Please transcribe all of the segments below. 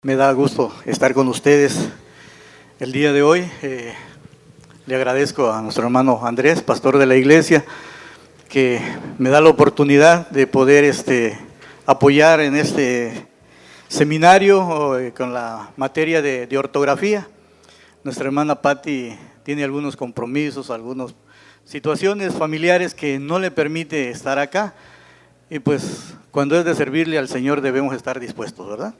Me da gusto estar con ustedes el día de hoy. Le agradezco a nuestro hermano Andrés, pastor de la iglesia, que me da la oportunidad de poder apoyar en este seminario con la materia de ortografía. Nuestra hermana Patti tiene algunos compromisos, algunas situaciones familiares que no le permite estar acá. Y pues cuando es de servirle al Señor debemos estar dispuestos, ¿verdad?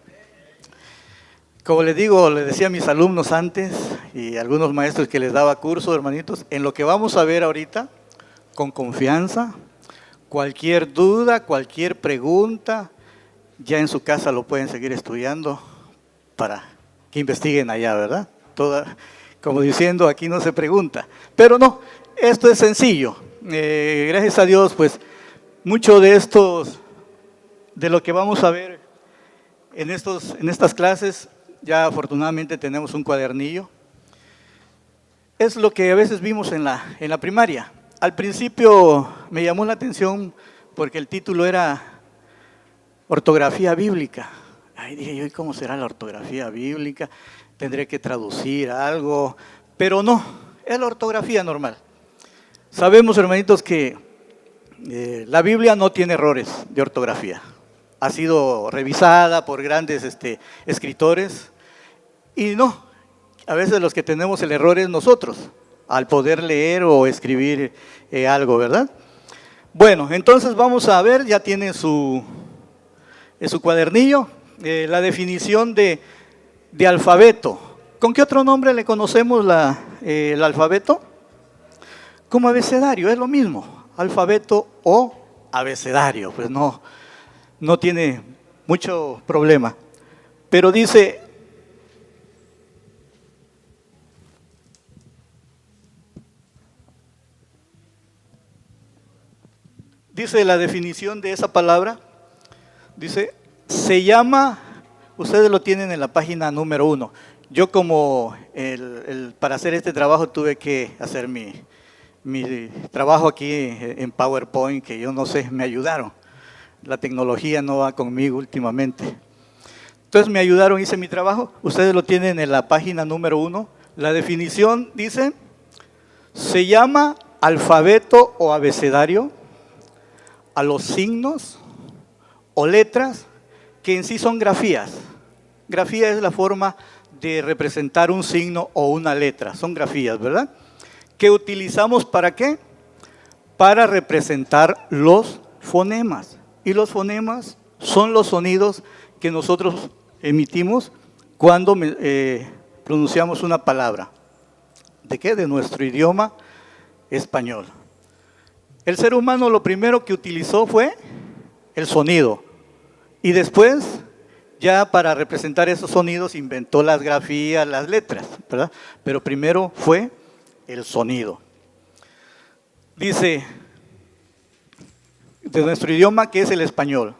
Como les digo, les decía a mis alumnos antes y a algunos maestros que les daba curso, hermanitos, en lo que vamos a ver ahorita, con confianza, cualquier duda, cualquier pregunta, ya en su casa lo pueden seguir estudiando para que investiguen allá, ¿verdad? Como diciendo, aquí no se pregunta. Pero no, esto es sencillo. Gracias a Dios, pues, mucho de lo que vamos a ver en estas clases, ya afortunadamente tenemos un cuadernillo. Es lo que a veces vimos en la primaria. Al principio me llamó la atención porque el título era ortografía bíblica. Ay, dije yo, ¿y cómo será la ortografía bíblica? Tendré que traducir algo, pero no, es la ortografía normal. Sabemos, hermanitos, que la Biblia no tiene errores de ortografía. Ha sido revisada por grandes escritores y no, a veces los que tenemos el error es nosotros, al poder leer o escribir algo, ¿verdad? Bueno, entonces vamos a ver, ya tienen su cuadernillo, la definición de alfabeto. ¿Con qué otro nombre le conocemos el alfabeto? Como abecedario, es lo mismo, alfabeto o abecedario, pues no tiene mucho problema. Pero dice la definición de esa palabra, dice, se llama, ustedes lo tienen en la página número 1. Yo como para hacer este trabajo tuve que hacer mi trabajo aquí en PowerPoint, que yo no sé, me ayudaron. La tecnología no va conmigo últimamente. Entonces me ayudaron, hice mi trabajo. Ustedes lo tienen en la página número 1. La definición dice, se llama alfabeto o abecedario a los signos o letras que en sí son grafías. Grafía es la forma de representar un signo o una letra. Son grafías, ¿verdad? ¿Qué utilizamos para qué? Para representar los fonemas. Y los fonemas son los sonidos que nosotros emitimos cuando pronunciamos una palabra. ¿De qué? De nuestro idioma español. El ser humano lo primero que utilizó fue el sonido. Y después, ya para representar esos sonidos, inventó las grafías, las letras, ¿verdad? Pero primero fue el sonido. Dice, de nuestro idioma, que es el español.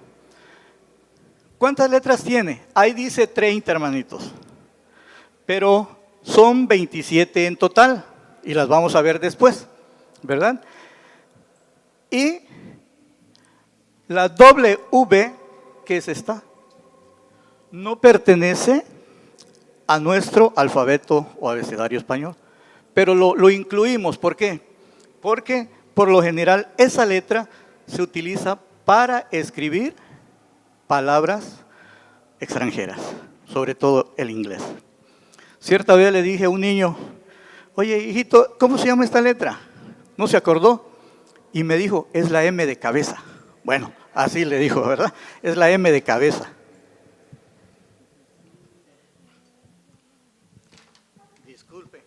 ¿Cuántas letras tiene? Ahí dice 30, hermanitos. Pero son 27 en total. Y las vamos a ver después, ¿verdad? Y la W, que es esta, no pertenece a nuestro alfabeto o abecedario español. Pero lo incluimos, ¿por qué? Porque por lo general esa letra se utiliza para escribir palabras extranjeras, sobre todo el inglés. Cierta vez le dije a un niño, oye, hijito, ¿cómo se llama esta letra? ¿No se acordó? Y me dijo, es la M de cabeza. Bueno, así le dijo, ¿verdad? Es la M de cabeza. Disculpe.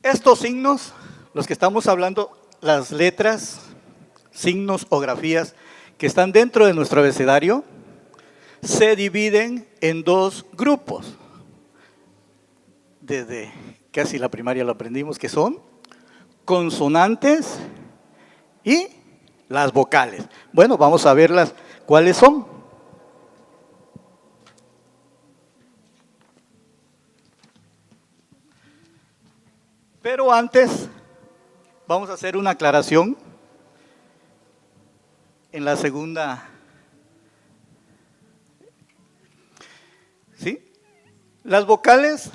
Estos signos, los que estamos hablando, las letras, signos o grafías que están dentro de nuestro abecedario, se dividen en dos grupos. Desde casi la primaria lo aprendimos, que son consonantes y las vocales. Bueno, vamos a verlas, ¿cuáles son? Pero antes vamos a hacer una aclaración en la segunda. ¿Sí? Las vocales,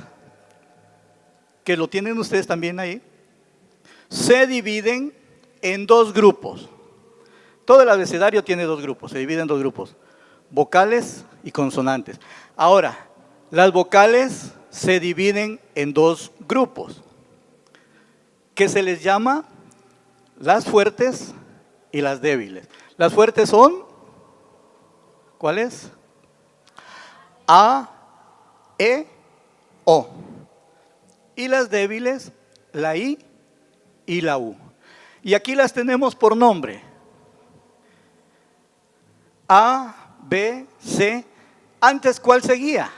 que lo tienen ustedes también ahí, se dividen en dos grupos. Todo el abecedario tiene dos grupos, se divide en dos grupos, vocales y consonantes. Ahora, las vocales se dividen en dos grupos, que se les llama las fuertes y las débiles. Las fuertes son, ¿cuáles? A, E, O. Y las débiles, la I y la U. Y aquí las tenemos por nombre. A, B, C. Antes, ¿cuál seguía?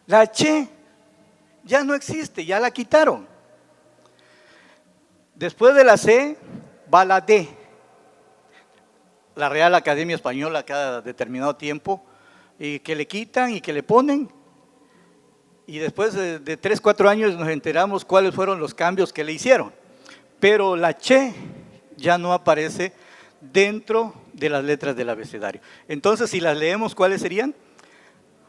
La Che. Ya no existe, ya la quitaron. Después de la C va la D. La Real Academia Española cada determinado tiempo, y que le quitan y que le ponen. Y después de 3, 4 años nos enteramos cuáles fueron los cambios que le hicieron. Pero la Che ya no aparece dentro de las letras del abecedario. Entonces, si las leemos, ¿cuáles serían?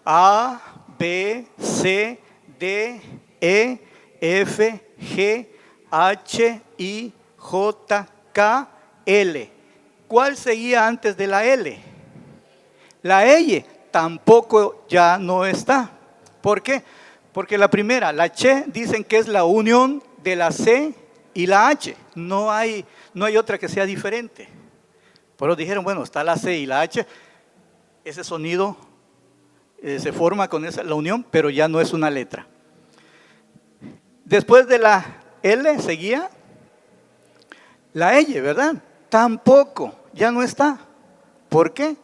A, B, C, D, E, F, G, H, I, J, K, L. ¿Cuál seguía antes de la L? La L tampoco ya no está. ¿Por qué? Porque la primera, la Che, dicen que es la unión de la C y la H. No hay otra que sea diferente. Pero dijeron, bueno, está la C y la H, ese sonido se forma con la unión, pero ya no es una letra. Después de la L seguía la L, ¿verdad? Tampoco, ya no está. ¿Por qué?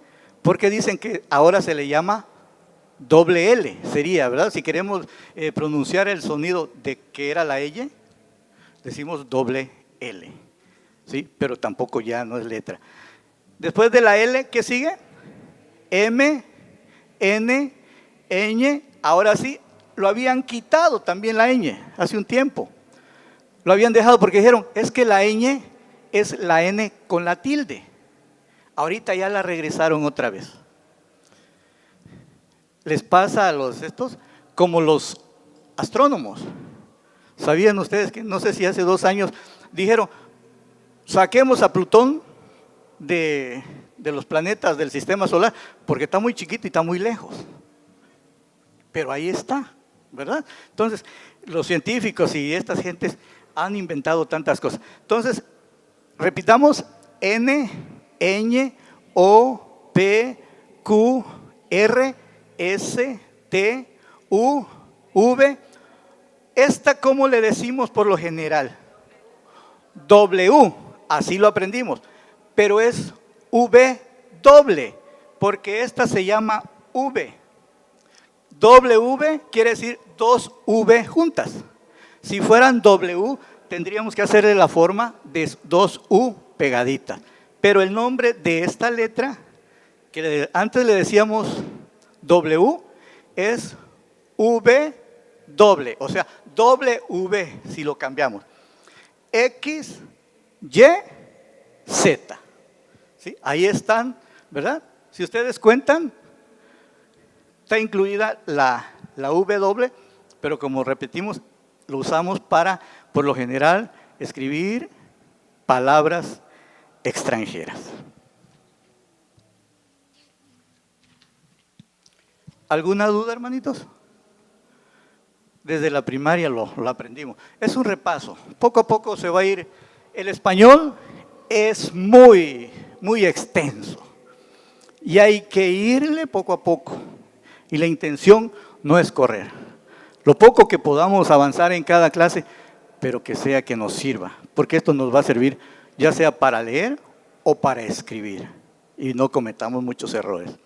Porque dicen que ahora se le llama doble L, sería, ¿verdad? Si queremos pronunciar el sonido de que era la L, decimos doble L, ¿sí? Pero tampoco ya no es letra. Después de la L, ¿qué sigue? M, N, ñ. Ahora sí, lo habían quitado también la ñ hace un tiempo. Lo habían dejado porque dijeron, es que la ñ es la N con la tilde. Ahorita ya la regresaron otra vez. Les pasa a estos como los astrónomos. ¿Sabían ustedes que, no sé si hace 2 años, dijeron, saquemos a Plutón de los planetas del sistema solar, porque está muy chiquito y está muy lejos? Pero ahí está, ¿verdad? Entonces, los científicos y estas gentes han inventado tantas cosas. Entonces, repitamos: N, ñ, O, P, Q, R, S, T, U, V. ¿Esta cómo le decimos por lo general? W, así lo aprendimos, pero es V doble, porque esta se llama V. W quiere decir 2 V juntas. Si fueran W, tendríamos que hacerle la forma de 2 U pegaditas. Pero el nombre de esta letra, que antes le decíamos W, es V doble, o sea, doble V si lo cambiamos. X, Y, Z. ¿Sí? Ahí están, ¿verdad? Si ustedes cuentan, está incluida la V doble, pero como repetimos, lo usamos para, por lo general, escribir palabras extranjeras. ¿Alguna duda, hermanitos? Desde la primaria lo aprendimos. Es un repaso. Poco a poco se va a ir. El español es muy, muy extenso. Y hay que irle poco a poco. Y la intención no es correr. Lo poco que podamos avanzar en cada clase, pero que sea que nos sirva. Porque esto nos va a servir ya sea para leer o para escribir. Y no cometamos muchos errores.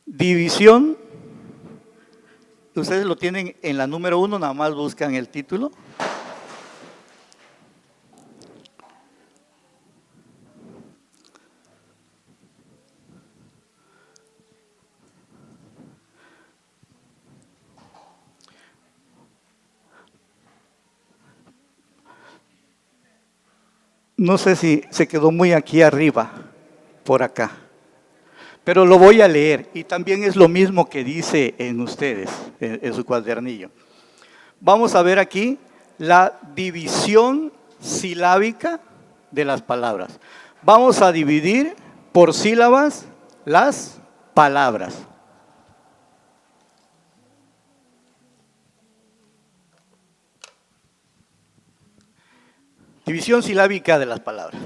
División. Ustedes lo tienen en la número 1, nada más buscan el título. no sé si se quedó muy aquí arriba, por acá. Pero lo voy a leer y también es lo mismo que dice en ustedes, en su cuadernillo. Vamos a ver aquí la división silábica de las palabras. Vamos a dividir por sílabas las palabras. División silábica de las palabras.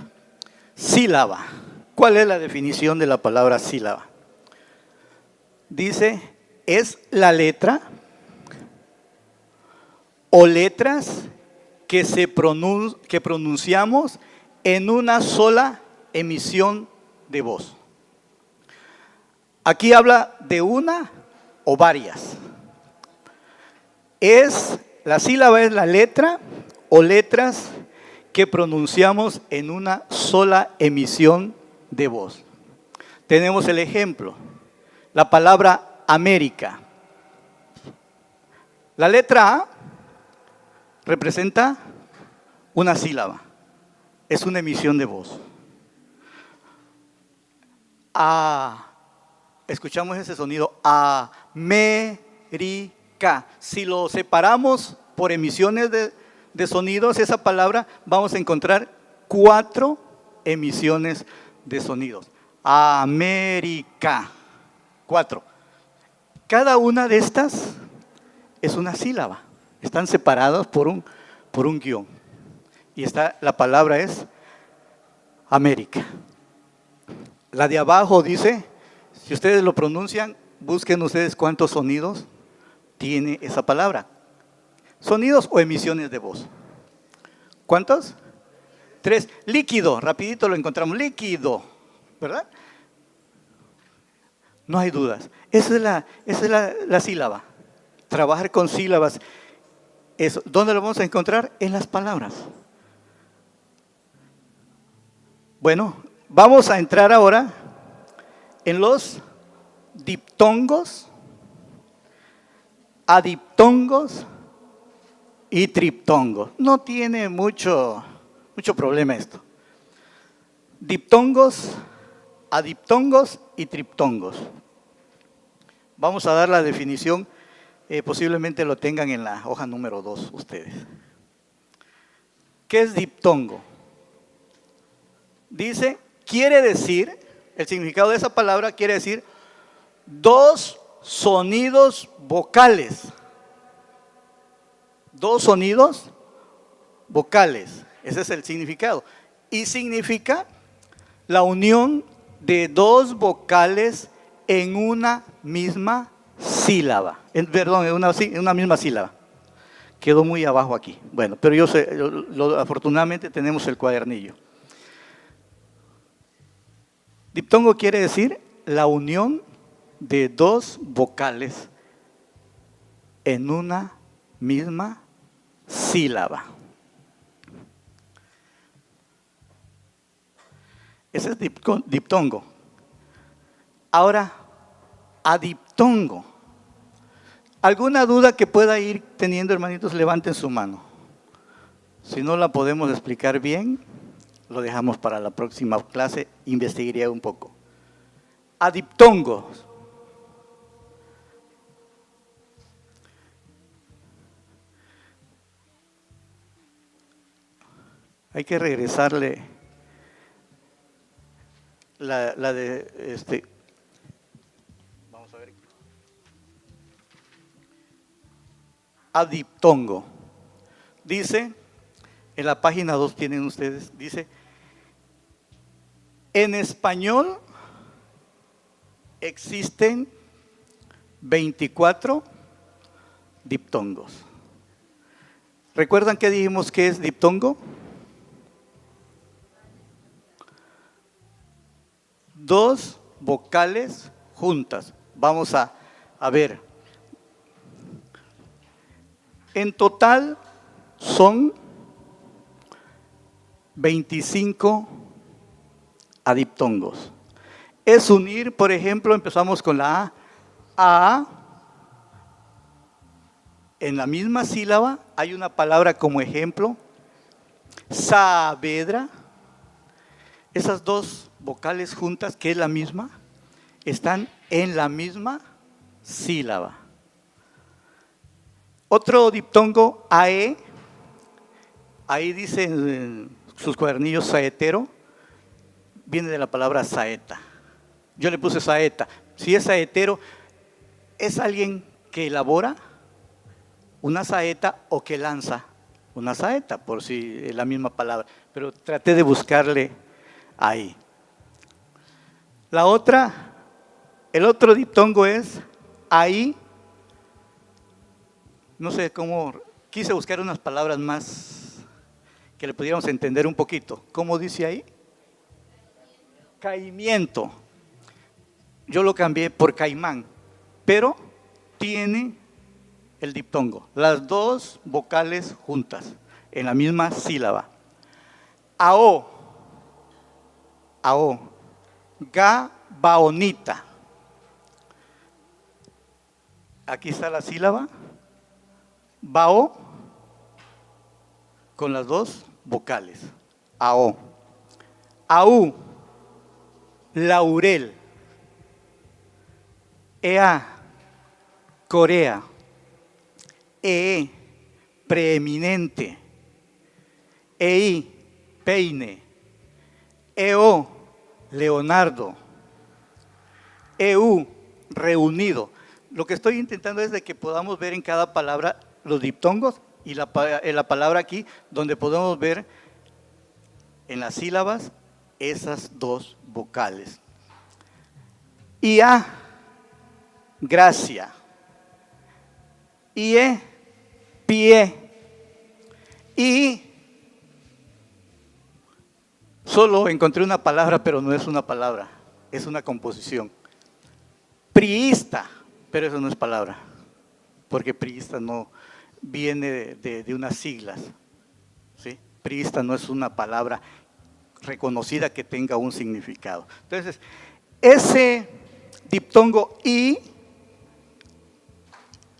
Sílaba. ¿Cuál es la definición de la palabra sílaba? Dice, es la letra o letras que pronunciamos en una sola emisión de voz. Aquí habla de una o varias. La sílaba es la letra o letras que pronunciamos en una sola emisión de voz. Tenemos el ejemplo, la palabra América. La letra A representa una sílaba, es una emisión de voz. Escuchamos ese sonido, América. Si lo separamos por emisiones de sonidos, esa palabra, vamos a encontrar 4 emisiones de sonidos. América. 4. Cada una de estas es una sílaba. Están separadas por un guión. Y la palabra es América. La de abajo dice, si ustedes lo pronuncian, busquen ustedes cuántos sonidos tiene esa palabra. Sonidos o emisiones de voz. ¿Cuántos? 3. Líquido, rapidito lo encontramos. Líquido, ¿verdad? No hay dudas. Esa es la sílaba. Trabajar con sílabas. Eso. ¿Dónde lo vamos a encontrar? En las palabras. Bueno, vamos a entrar ahora en los diptongos, adiptongos y triptongos. No tiene mucho problema esto. Diptongos, adiptongos y triptongos. Vamos a dar la definición, posiblemente lo tengan en la hoja número 2 ustedes. ¿Qué es diptongo? Dice, el significado de esa palabra quiere decir 2 sonidos vocales. 2 sonidos vocales. Ese es el significado. Y significa la unión de 2 vocales en una misma sílaba. Perdón, en una misma sílaba. Quedó muy abajo aquí. Bueno, pero afortunadamente tenemos el cuadernillo. Diptongo quiere decir la unión de 2 vocales en una misma sílaba. Ese es diptongo. Ahora, adiptongo. ¿Alguna duda que pueda ir teniendo, hermanitos? Levanten su mano. Si no la podemos explicar bien, lo dejamos para la próxima clase, investigaría un poco. Adiptongos. Hay que regresarle la de vamos a ver. Adiptongo. Dice, en la página 2 tienen ustedes, dice, en español existen 24 diptongos. ¿Recuerdan qué dijimos que es diptongo? 2 vocales juntas. Vamos a ver. En total son 25 adiptongos. Es unir, por ejemplo, empezamos con la A. En la misma sílaba hay una palabra como ejemplo, Saavedra. Esas dos vocales juntas, que es la misma, están en la misma sílaba. Otro diptongo, AE, ahí dice en sus cuadernillos saetero, viene de la palabra saeta. Yo le puse saeta. Si es saetero, es alguien que elabora una saeta o que lanza una saeta, por si es la misma palabra. Pero traté de buscarle ahí. La otra, el otro diptongo es ahí. No sé cómo, quise buscar unas palabras más que le pudiéramos entender un poquito. ¿Cómo dice ahí? Caimiento. Yo lo cambié por caimán, pero tiene el diptongo, las dos vocales juntas, en la misma sílaba. AO, AO, gabaonita. Aquí está la sílaba, bao, con las dos vocales, AO. AU, laurel. EA, Corea. EE, preeminente. EI, peine. EO, Leonardo. EU, reunido. Lo que estoy intentando es de que podamos ver en cada palabra los diptongos y la palabra aquí, donde podemos ver en las sílabas esas dos vocales. IA, gracia. IE, pie. Y solo encontré una palabra, pero no es una palabra, es una composición. Priista, pero eso no es palabra, porque priista no viene de unas siglas, ¿sí? Priista no es una palabra reconocida que tenga un significado. Entonces, ese diptongo I,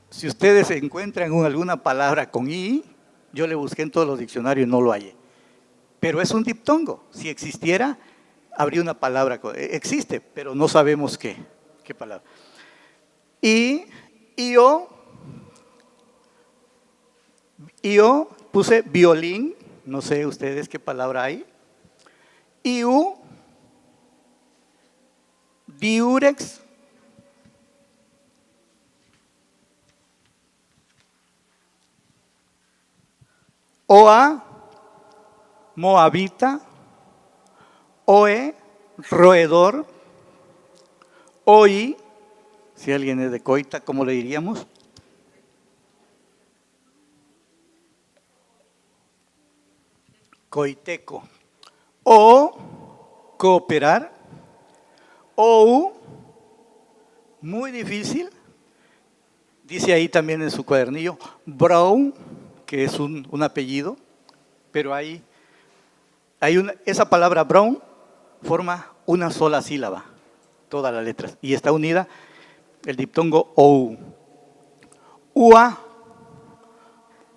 si ustedes encuentran alguna palabra con I, yo le busqué en todos los diccionarios y no lo hallé. Pero es un diptongo. Si existiera, habría una palabra. Existe, pero no sabemos qué palabra. Y yo puse violín, no sé ustedes qué palabra hay. Iu, diurex. Oa, moabita. Oe, roedor. Oi, si alguien es de Coita, ¿cómo le diríamos? Coiteco. O, cooperar. Ou, muy difícil. Dice ahí también en su cuadernillo, Brown, que es un apellido, pero esa palabra Brown forma una sola sílaba, todas las letras, y está unida el diptongo OU. UA,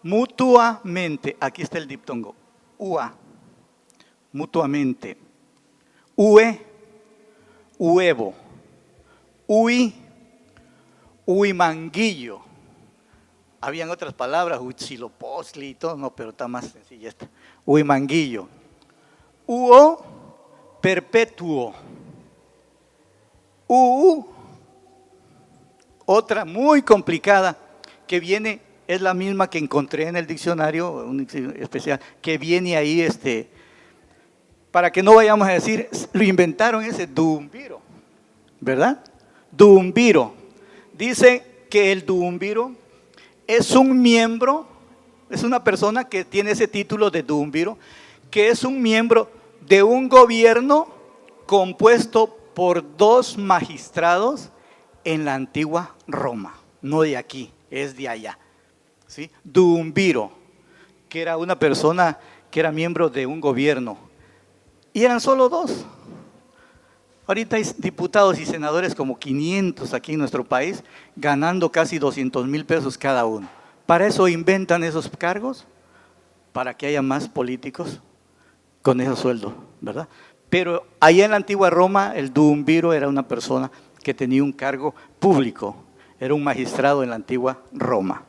mutuamente, aquí está el diptongo, UA, mutuamente. UE, huevo. UI, huimanguillo. Habían otras palabras, huitzilopochtli y todo, no, pero está más sencilla esta. Huimanguillo. Uo, perpetuo. Otra muy complicada que viene, es la misma que encontré en el diccionario, un especial, que viene ahí, para que no vayamos a decir, lo inventaron ese duumbiro, ¿verdad? Duumbiro. Dice que el duumbiro es un miembro, es una persona que tiene ese título de duumbiro, que es un miembro de un gobierno compuesto por 2 magistrados en la antigua Roma, no de aquí, es de allá, ¿sí? Duumbiro, que era una persona que era miembro de un gobierno, y eran solo 2. Ahorita hay diputados y senadores como 500 aquí en nuestro país, ganando casi 200,000 pesos cada uno. Para eso inventan esos cargos, para que haya más políticos con esos sueldos, ¿verdad? Pero allá en la antigua Roma, el duumviro era una persona que tenía un cargo público, era un magistrado en la antigua Roma.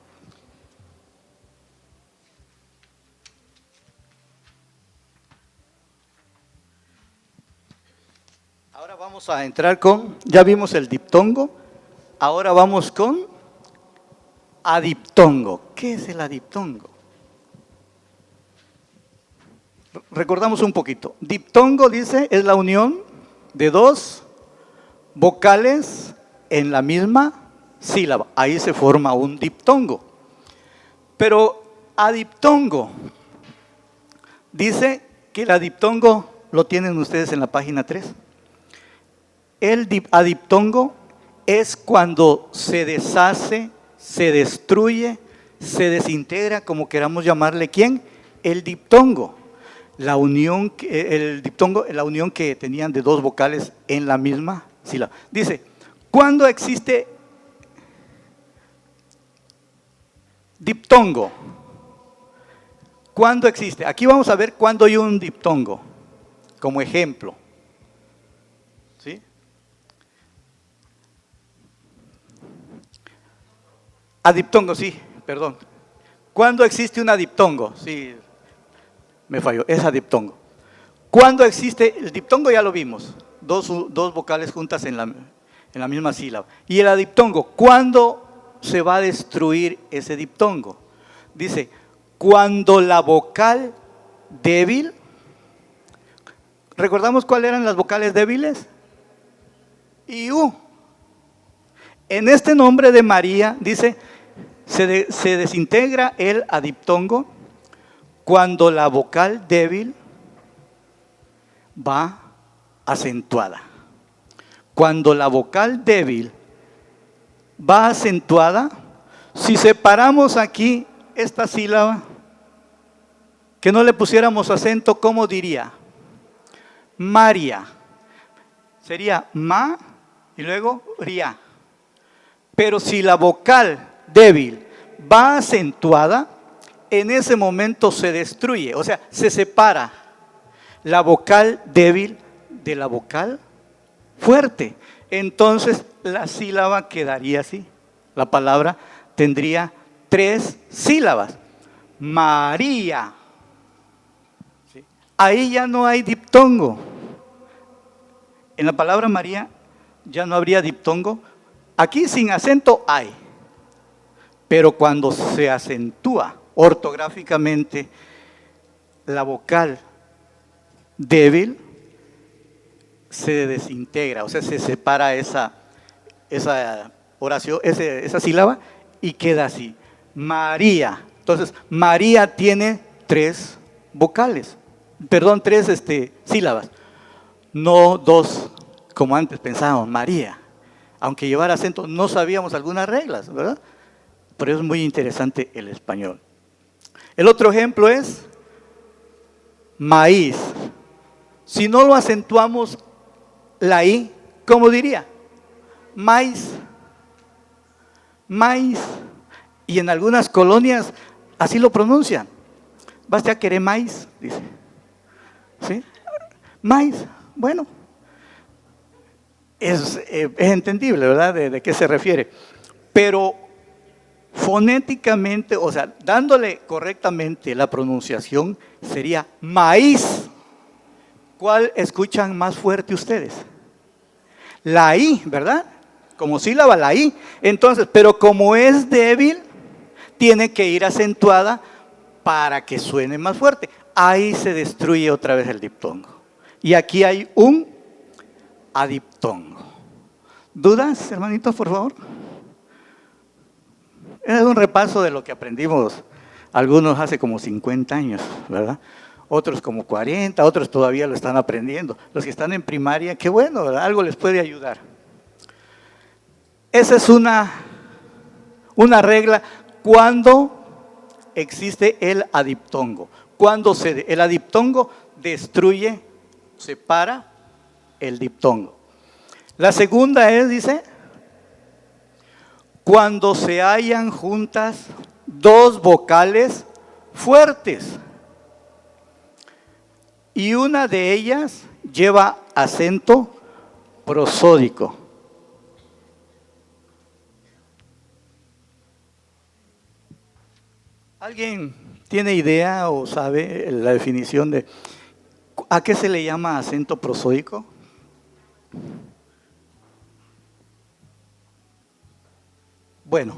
Ahora vamos a entrar ya vimos el diptongo, ahora vamos con adiptongo. ¿Qué es el adiptongo? Recordamos un poquito. Diptongo, dice, es la unión de dos vocales en la misma sílaba. Ahí se forma un diptongo. Pero adiptongo, dice que el adiptongo lo tienen ustedes en la página 3. El adiptongo es cuando se deshace, se destruye, se desintegra, como queramos llamarle. ¿Quién? El diptongo. La unión que tenían de dos vocales en la misma sílaba. Dice, ¿cuándo existe diptongo? ¿Cuándo existe? Aquí vamos a ver cuándo hay un diptongo, como ejemplo. ¿Sí? Adiptongo, sí, perdón. ¿Cuándo existe un adiptongo? Sí, me falló, es adiptongo. ¿Cuándo existe? El diptongo ya lo vimos, dos vocales juntas en la misma sílaba. Y el adiptongo, ¿cuándo se va a destruir ese diptongo? Dice, cuando la vocal débil, ¿recordamos cuáles eran las vocales débiles? Y U. En este nombre de María, dice, se desintegra el adiptongo cuando la vocal débil va acentuada. Cuando la vocal débil va acentuada, si separamos aquí esta sílaba, que no le pusiéramos acento, ¿cómo diría? María. Sería ma y luego ria. Pero si la vocal débil va acentuada, en ese momento se destruye, o sea, se separa la vocal débil de la vocal fuerte. Entonces la sílaba quedaría así. La palabra tendría 3 sílabas. María. ¿Sí? Ahí ya no hay diptongo. En la palabra María ya no habría diptongo. Aquí sin acento hay. Pero cuando se acentúa ortográficamente la vocal débil, se desintegra, o sea, se separa esa oración, esa sílaba y queda así, María. Entonces, María tiene 3 vocales, perdón, 3 sílabas, no 2 como antes pensábamos, María. Aunque llevara acento, no sabíamos algunas reglas, ¿verdad? Por eso es muy interesante el español. El otro ejemplo es maíz. Si no lo acentuamos la I, ¿cómo diría? Maíz. Maíz. Y en algunas colonias así lo pronuncian. Basta a querer maíz, dice. ¿Sí? Maíz. Bueno, es entendible, ¿verdad? De qué se refiere. Pero fonéticamente, o sea, dándole correctamente la pronunciación, sería maíz. ¿Cuál escuchan más fuerte ustedes? La I, ¿verdad? Como sílaba la I. Entonces, pero como es débil, tiene que ir acentuada para que suene más fuerte. Ahí se destruye otra vez el diptongo. Y aquí hay un adiptongo. ¿Dudas, hermanitos, por favor? Es un repaso de lo que aprendimos, algunos hace como 50 años, ¿verdad? Otros como 40, otros todavía lo están aprendiendo. Los que están en primaria, qué bueno, ¿verdad? Algo les puede ayudar. Esa es una regla cuando existe el adiptongo. Cuando el adiptongo destruye, separa el diptongo. La segunda es, dice, cuando se hallan juntas 2 vocales fuertes y una de ellas lleva acento prosódico. ¿Alguien tiene idea o sabe la definición de a qué se le llama acento prosódico? Bueno,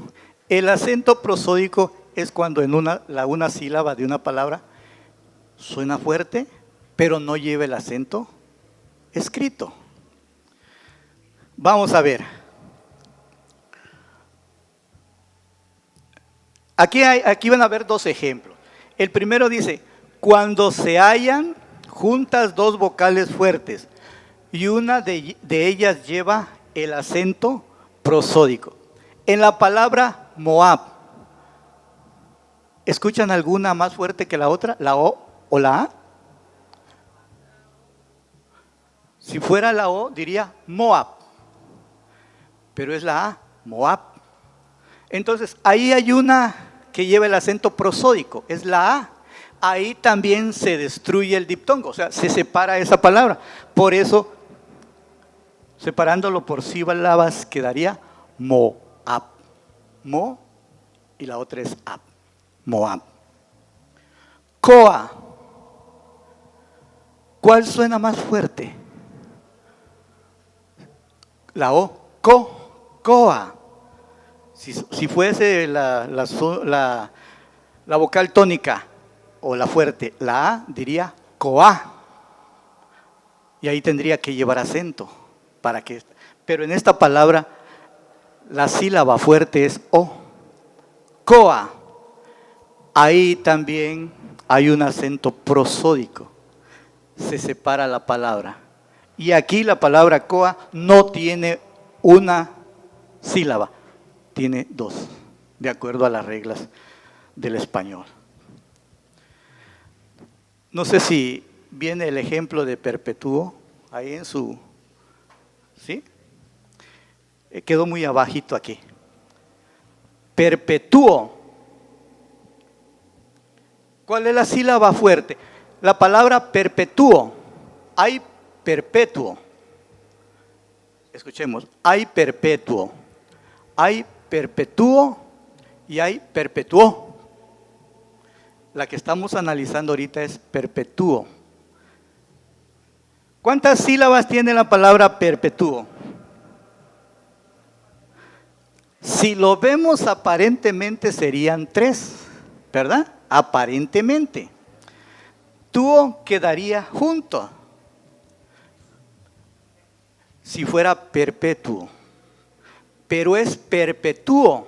el acento prosódico es cuando en una sílaba de una palabra suena fuerte, pero no lleva el acento escrito. Vamos a ver. Aquí van a ver dos ejemplos. El primero dice, cuando se hallan juntas dos vocales fuertes y una de ellas lleva el acento prosódico. En la palabra Moab, ¿escuchan alguna más fuerte que la otra? ¿La O o la A? Si fuera la O, diría Moab, pero es la A, Moab. Entonces, ahí hay una que lleva el acento prosódico, es la A. Ahí también se destruye el diptongo, o sea, se separa esa palabra. Por eso, separándolo por sílabas, quedaría Moab. Mo y la otra es Ab, Moab. Coa. ¿Cuál suena más fuerte? La O, coa. Si fuese la vocal tónica o la fuerte, la A diría coa. Y ahí tendría que llevar acento pero en esta palabra la sílaba fuerte es O. Coa. Ahí también hay un acento prosódico. Se separa la palabra. Y aquí la palabra coa no tiene una sílaba, tiene dos, de acuerdo a las reglas del español. No sé si viene el ejemplo de perpetuo ahí en su... ¿Sí? Quedó muy abajito aquí. Perpetuo. ¿Cuál es la sílaba fuerte? La palabra perpetuo. Hay perpetuo. Escuchemos. Hay perpetuo. Hay perpetuo y hay perpetuo. La que estamos analizando ahorita es perpetuo. ¿Cuántas sílabas tiene la palabra perpetuo? Si lo vemos aparentemente serían 3, ¿verdad? Aparentemente. Tuo quedaría junto. Si fuera perpetuo. Pero es perpetuo.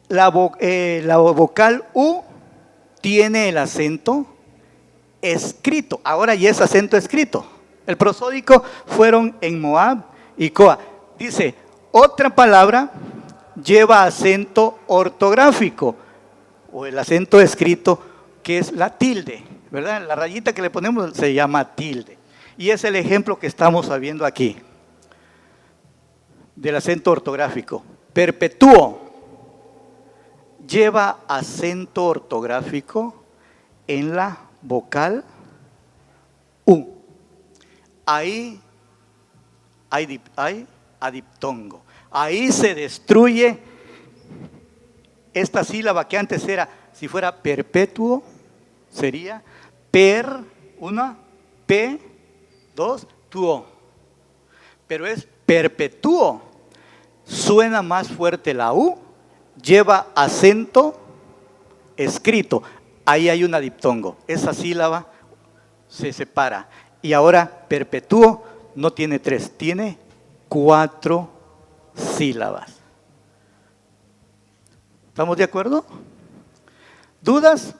La vocal U tiene el acento escrito. Ahora ya es acento escrito. El prosódico fueron en Moab y Coa. Dice, otra palabra lleva acento ortográfico o el acento escrito que es la tilde, ¿verdad? La rayita que le ponemos se llama tilde. Y es el ejemplo que estamos viendo aquí del acento ortográfico. Perpetuo lleva acento ortográfico en la vocal U. Ahí hay adiptongo. Ahí se destruye esta sílaba que antes era, si fuera perpetuo, sería una, P, 2, tuo. Pero es perpetuo. Suena más fuerte la U, lleva acento escrito. Ahí hay un adiptongo. Esa sílaba se separa. Y ahora perpetuo no tiene 3, tiene 4 sílabas. ¿Estamos de acuerdo? ¿Dudas?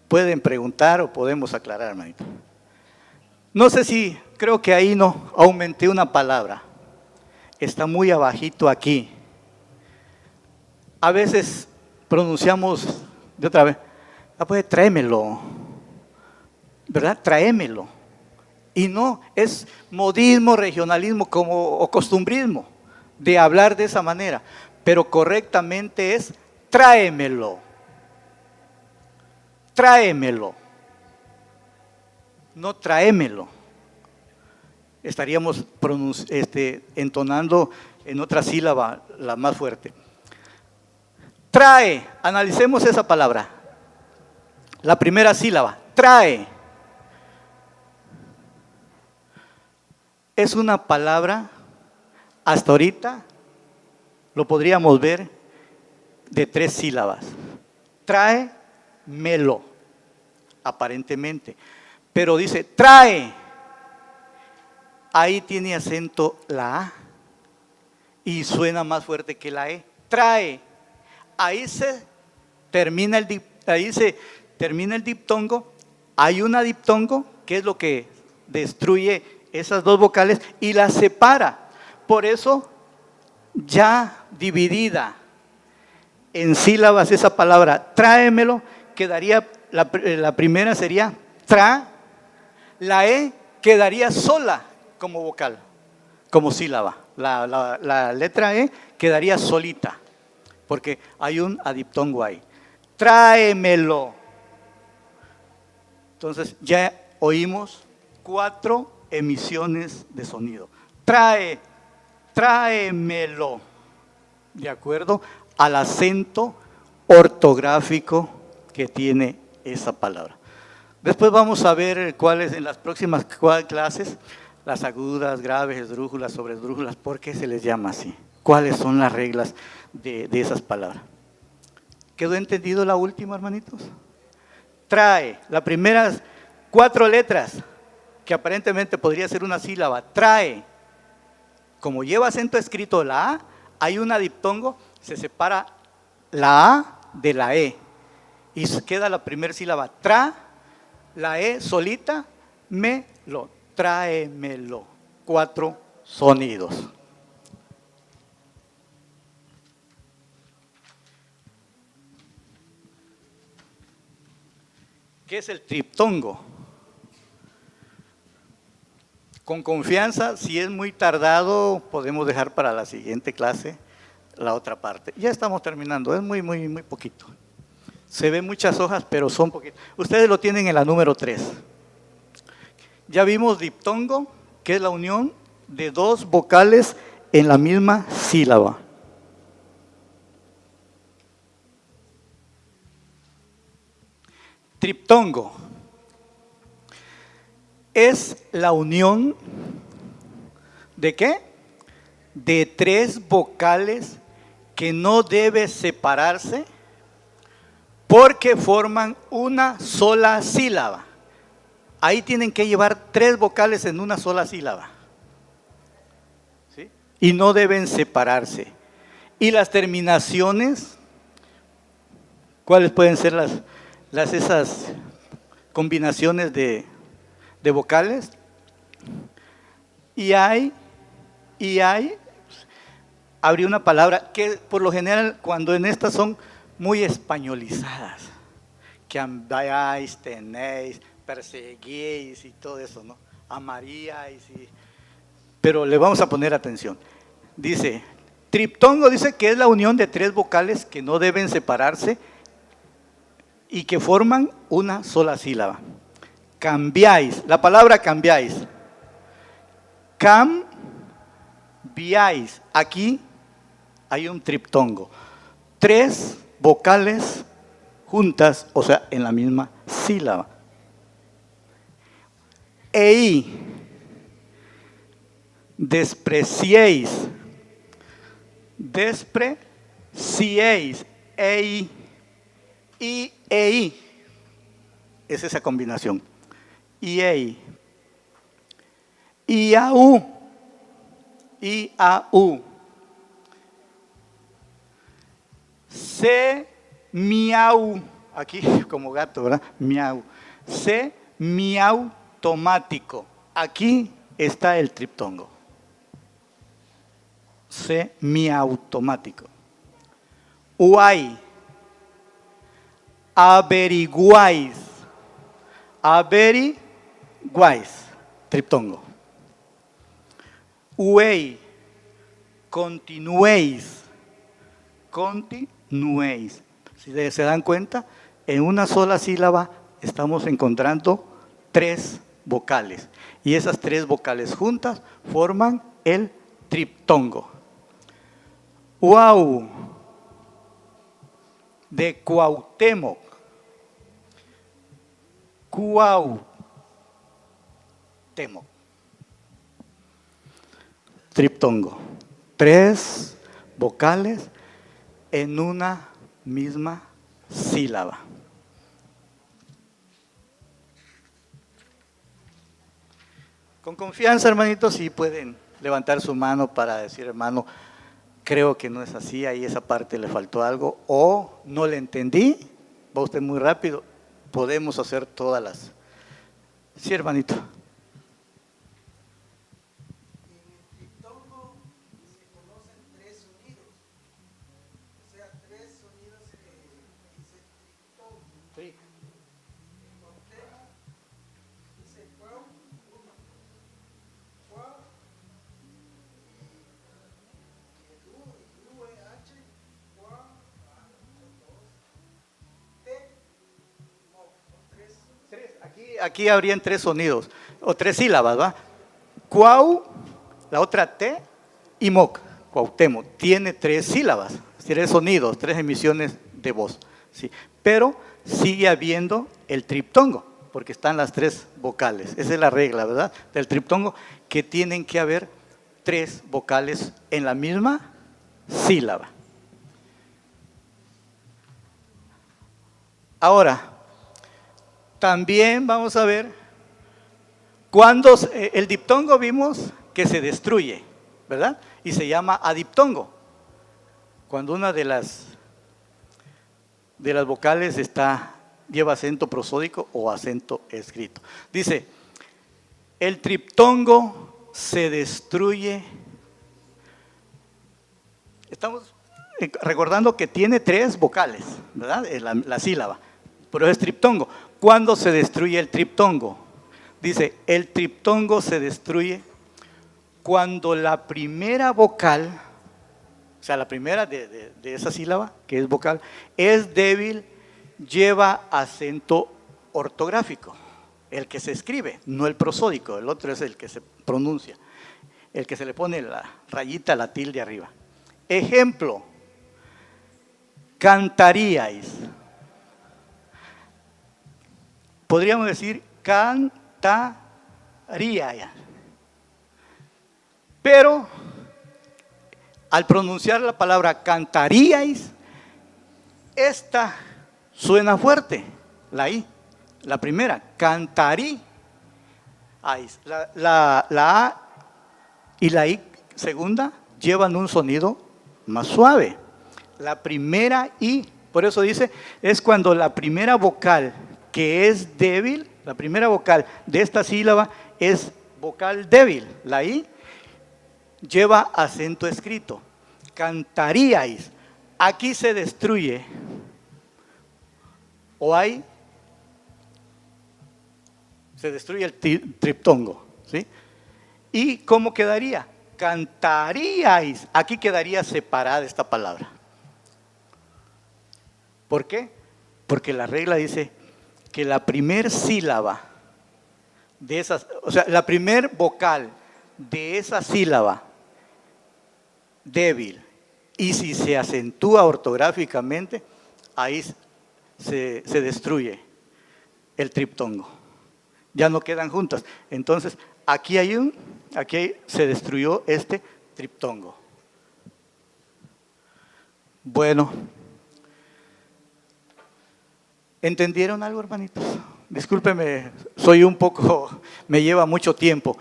Pueden preguntar o podemos aclarar, hermanito. No sé si, creo que ahí no aumenté una palabra. Está muy abajito aquí. A veces pronunciamos de otra vez, pues tráemelo, ¿verdad? Tráemelo. Y no, es modismo, regionalismo o costumbrismo de hablar de esa manera. Pero correctamente es tráemelo. Tráemelo. no tráemelo. Estaríamos entonando en otra sílaba, la más fuerte. Trae, analicemos esa palabra. La primera sílaba, trae. Es una palabra, hasta ahorita, lo podríamos ver de 3 sílabas. Tráemelo, aparentemente. Pero dice, trae. Ahí tiene acento la A y suena más fuerte que la E. Trae. Ahí se termina el diptongo. Hay una diptongo que es lo que destruye esas dos vocales y las separa. Por eso, ya dividida en sílabas esa palabra, tráemelo, quedaría, la primera sería tra, la E quedaría sola como vocal, como sílaba. La letra E quedaría solita, porque hay un adiptongo ahí. Tráemelo. Entonces ya oímos 4 emisiones de sonido. Tráemelo, de acuerdo al acento ortográfico que tiene esa palabra. Después vamos a ver cuáles en las próximas clases, las agudas, graves, esdrújulas, sobresdrújulas, ¿por qué se les llama así? ¿Cuáles son las reglas de esas palabras? ¿Quedó entendido la última, hermanitos? Trae, las primeras 4 letras, que aparentemente podría ser una sílaba, trae. Como lleva acento escrito la A, hay un diptongo, se separa la A de la E. Y queda la primera sílaba, la E solita, melo, tráemelo. 4 sonidos. ¿Qué es el triptongo? Con confianza, si es muy tardado, podemos dejar para la siguiente clase la otra parte. Ya estamos terminando, es muy poquito. Se ven muchas hojas, pero son poquitas. Ustedes lo tienen en la número 3. Ya vimos diptongo, que es la unión de 2 vocales en la misma sílaba. Triptongo es la unión ¿de qué? De 3 vocales que no debe separarse porque forman una sola sílaba. Ahí tienen que llevar 3 vocales en una sola sílaba, ¿sí? Y no deben separarse. Y las terminaciones, ¿cuáles pueden ser esas combinaciones de vocales? Habría una palabra que por lo general cuando en estas son muy españolizadas, que andáis, tenéis, perseguíais y todo eso, ¿no? Amaríais, pero le vamos a poner atención. Dice, triptongo dice que es la unión de 3 vocales que no deben separarse y que forman una sola sílaba. Cambiáis, la palabra cambiáis. Cambiáis. Aquí hay un triptongo. 3 vocales juntas, o sea, en la misma sílaba. Ei. Despreciéis. Despreciéis. Ei. Y ei. Es esa combinación. Iei. Iau. Iau. Se miau. Aquí como gato, ¿verdad? Miau. Se miautomático. Aquí está el triptongo. Semiautomático. Uai. Averiguáis. Averiguáis. Triptongo. Uei. Continuéis. Continuéis. Si se dan cuenta, en una sola sílaba estamos encontrando 3 vocales. Y esas 3 vocales juntas forman el triptongo. Cuau, de Cuauhtémoc. Cuauhtémoc. Triptongo. 3 vocales en una misma sílaba. Con confianza, hermanitos, si pueden levantar su mano para decir, hermano, creo que no es así, ahí esa parte le faltó algo, o no le entendí, va usted muy rápido, podemos hacer todas las. Sí, hermanito. Aquí habrían 3 sonidos, o 3 sílabas, ¿va? Cuau, la otra T, y moc, Cuauhtémoc, tiene 3 sílabas, 3 sonidos, 3 emisiones de voz, ¿sí? Pero sigue habiendo el triptongo, porque están las 3 vocales. Esa es la regla, ¿verdad? Del triptongo, que tienen que haber 3 vocales en la misma sílaba. Ahora, también vamos a ver cuando el diptongo vimos que se destruye, ¿verdad? Y se llama adiptongo. Cuando una de las vocales lleva acento prosódico o acento escrito. Dice, el triptongo se destruye. Estamos recordando que tiene 3 vocales, ¿verdad? La sílaba, pero es triptongo. ¿Cuándo se destruye el triptongo? Dice, el triptongo se destruye cuando la primera vocal, o sea, la primera de esa sílaba, que es vocal, es débil, lleva acento ortográfico, el que se escribe, no el prosódico, el otro es el que se pronuncia, el que se le pone la rayita, la tilde arriba. Ejemplo, cantaríais. Podríamos decir cantaría. Pero al pronunciar la palabra cantaríais, esta suena fuerte, la I, la primera, cantaríais. La A y la I segunda llevan un sonido más suave. La primera I, por eso dice, es cuando la primera vocal que es débil, la primera vocal de esta sílaba es vocal débil, la I lleva acento escrito. Cantaríais, aquí se destruye, se destruye el triptongo, ¿sí? ¿Y cómo quedaría? Cantaríais, aquí quedaría separada esta palabra. ¿Por qué? Porque la regla dice que la primer sílaba de esas, o sea, la primer vocal de esa sílaba débil, y si se acentúa ortográficamente, ahí se destruye el triptongo. Ya no quedan juntas. Entonces, aquí se destruyó este triptongo. Bueno. ¿Entendieron algo, hermanitos? Discúlpeme, me lleva mucho tiempo.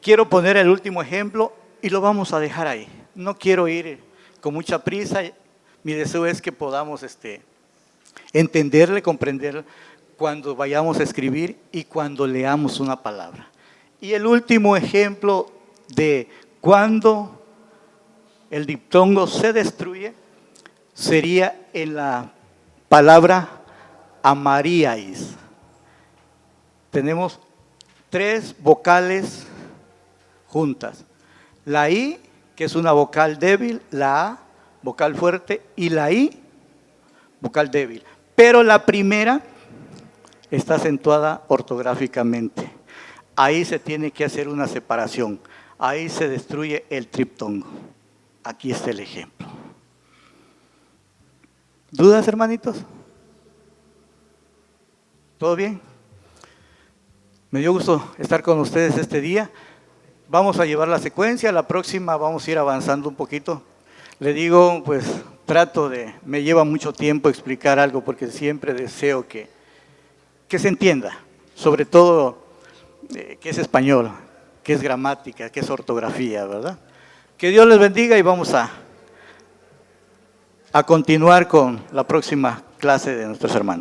Quiero poner el último ejemplo y lo vamos a dejar ahí. No quiero ir con mucha prisa. Mi deseo es que podamos entenderle, comprenderle cuando vayamos a escribir y cuando leamos una palabra. Y el último ejemplo de cuando el diptongo se destruye sería en la palabra amaríais. Tenemos 3 vocales juntas. La I, que es una vocal débil, la A, vocal fuerte, y la I, vocal débil. Pero la primera está acentuada ortográficamente. ahí se tiene que hacer una separación. Ahí se destruye el triptongo. Aquí está el ejemplo. ¿Dudas, hermanitos? ¿Todo bien? Me dio gusto estar con ustedes este día. Vamos a llevar la secuencia, la próxima vamos a ir avanzando un poquito. Le digo, pues me lleva mucho tiempo explicar algo porque siempre deseo que se entienda, sobre todo que es español, que es gramática, que es ortografía, ¿verdad? Que Dios les bendiga y vamos a continuar con la próxima clase de nuestros hermanos.